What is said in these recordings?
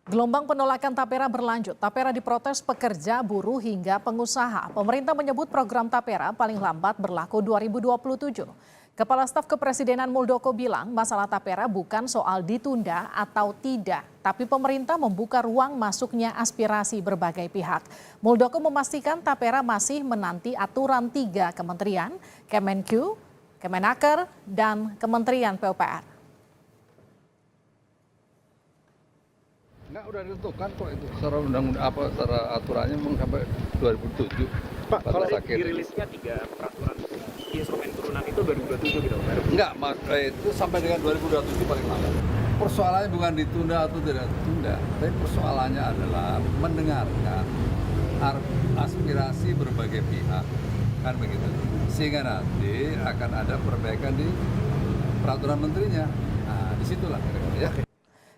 Gelombang penolakan Tapera berlanjut. Tapera diprotes pekerja, buruh hingga pengusaha. Pemerintah menyebut program Tapera paling lambat berlaku 2027. Kepala Staf Kepresidenan Muldoko bilang masalah Tapera bukan soal ditunda atau tidak, tapi pemerintah membuka ruang masuknya aspirasi berbagai pihak. Muldoko memastikan Tapera masih menanti aturan 3 kementerian, Kemenq, Kemenaker, dan Kementerian PUPR. Enggak, udah ditentukan kok itu secara undang-undang secara aturannya memang sampai 2007. Pak, kalau dirilisnya 3 peraturan instrumen turunan itu 2027 gitu, Pak? Enggak, Mas, itu sampai dengan 2027 paling lama. Persoalannya bukan ditunda atau tidak ditunda, tapi persoalannya adalah mendengarkan aspirasi berbagai pihak, kan begitu. Sehingga nanti akan ada perbaikan di peraturan menterinya. Nah, disitulah kira-kira ya.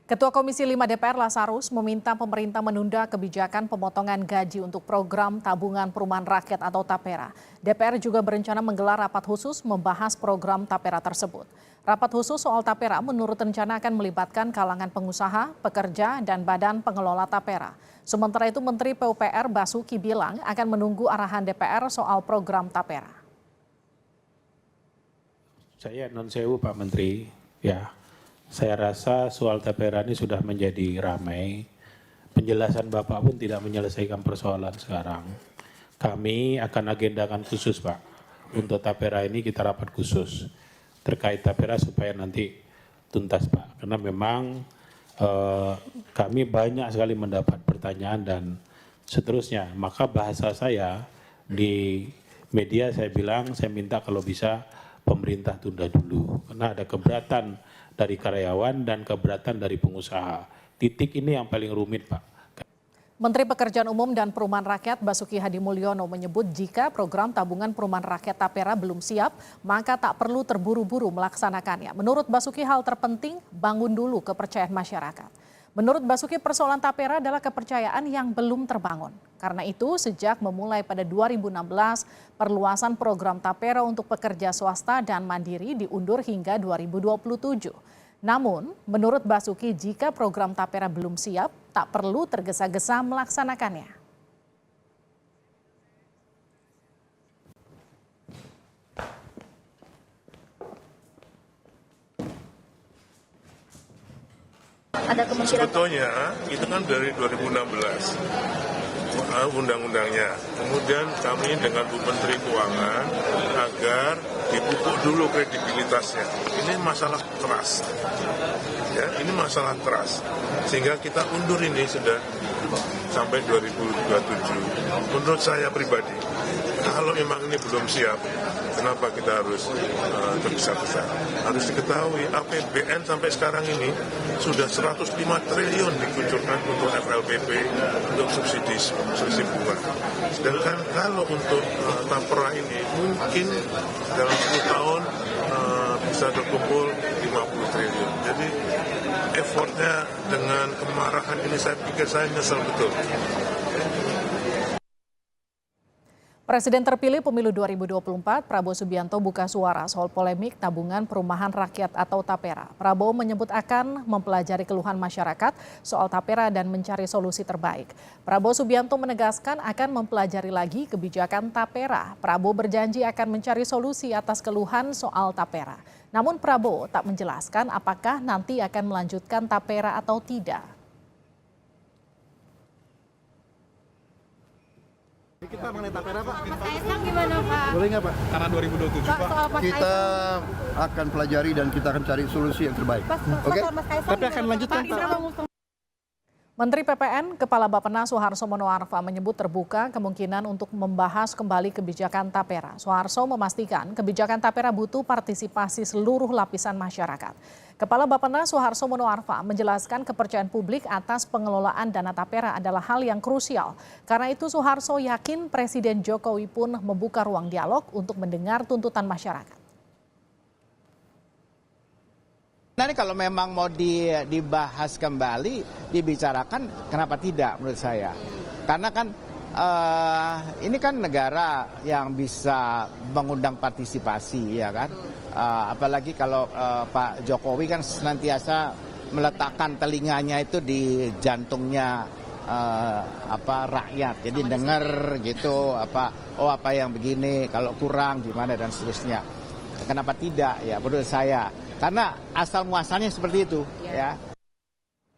Ketua Komisi 5 DPR Lasarus meminta pemerintah menunda kebijakan pemotongan gaji untuk program tabungan perumahan rakyat atau Tapera. DPR juga berencana menggelar rapat khusus membahas program Tapera tersebut. Rapat khusus soal Tapera menurut rencana akan melibatkan kalangan pengusaha, pekerja, dan badan pengelola Tapera. Sementara itu Menteri PUPR Basuki bilang akan menunggu arahan DPR soal program Tapera. Saya non sewu Pak Menteri, ya. Saya rasa soal Tapera ini sudah menjadi ramai. Penjelasan Bapak pun tidak menyelesaikan persoalan sekarang. Kami akan agendakan khusus Pak. Untuk Tapera ini kita rapat khusus. Terkait Tapera supaya nanti tuntas Pak. Karena memang kami banyak sekali mendapat pertanyaan dan seterusnya. Maka bahasa saya di media saya bilang, saya minta kalau bisa pemerintah tunda dulu. Karena ada keberatan dari karyawan dan keberatan dari pengusaha. Titik ini yang paling rumit, Pak. Menteri Pekerjaan Umum dan Perumahan Rakyat Basuki Hadimulyono menyebut jika program tabungan perumahan rakyat Tapera belum siap, maka tak perlu terburu-buru melaksanakannya. Menurut Basuki hal terpenting bangun dulu kepercayaan masyarakat. Menurut Basuki persoalan Tapera adalah kepercayaan yang belum terbangun. Karena itu sejak memulai pada 2016, perluasan program Tapera untuk pekerja swasta dan mandiri diundur hingga 2027. Namun, menurut Basuki jika program Tapera belum siap, tak perlu tergesa-gesa melaksanakannya. Ada kemungkinan sebetulnya itu kan dari 2016 undang-undangnya. Kemudian kami dengan Bu Menteri Keuangan agar dipupuk dulu kredibilitasnya. Ini masalah trust. Ya, ini masalah trust. Sehingga kita undur ini sudah sampai 2027. Menurut saya pribadi, kalau memang ini belum siap, kenapa kita harus tergesa-gesa? Harus diketahui APBN sampai sekarang ini sudah 105 triliun dikucurkan untuk FLPP, untuk subsidi bunga. Sedangkan kalau untuk Tapera ini mungkin dalam 10 tahun bisa terkumpul 50 triliun. Jadi effortnya dengan kemarahan ini saya pikir saya nyesel betul. Presiden terpilih pemilu 2024, Prabowo Subianto buka suara soal polemik tabungan perumahan rakyat atau Tapera. Prabowo menyebut akan mempelajari keluhan masyarakat soal Tapera dan mencari solusi terbaik. Prabowo Subianto menegaskan akan mempelajari lagi kebijakan Tapera. Prabowo berjanji akan mencari solusi atas keluhan soal Tapera. Namun Prabowo tak menjelaskan apakah nanti akan melanjutkan Tapera atau tidak. Kita mengenai Tapera, Pak. Mas Kaisang gimana, Pak? Boleh nggak, Pak? Karena 2027, Pak. Soal Mas Kita akan pelajari dan kita akan cari solusi yang terbaik. Oke? soal Mas Kaisang Tapi akan lanjutkan, Pak. Menteri PPN Kepala Bappenas Suharso Monoarfa menyebut terbuka kemungkinan untuk membahas kembali kebijakan Tapera. Suharso memastikan kebijakan Tapera butuh partisipasi seluruh lapisan masyarakat. Kepala Bappenas Suharso Monoarfa menjelaskan kepercayaan publik atas pengelolaan dana Tapera adalah hal yang krusial. Karena itu Suharso yakin Presiden Jokowi pun membuka ruang dialog untuk mendengar tuntutan masyarakat. Nah, ini kalau memang mau dibahas kembali, dibicarakan, kenapa tidak menurut saya? Karena kan ini kan negara yang bisa mengundang partisipasi, ya kan? Apalagi kalau Pak Jokowi kan senantiasa meletakkan telinganya itu di jantungnya rakyat, jadi dengar gitu apa yang begini, kalau kurang gimana dan seterusnya. Kenapa tidak ya menurut saya, karena asal muasalnya seperti itu ya.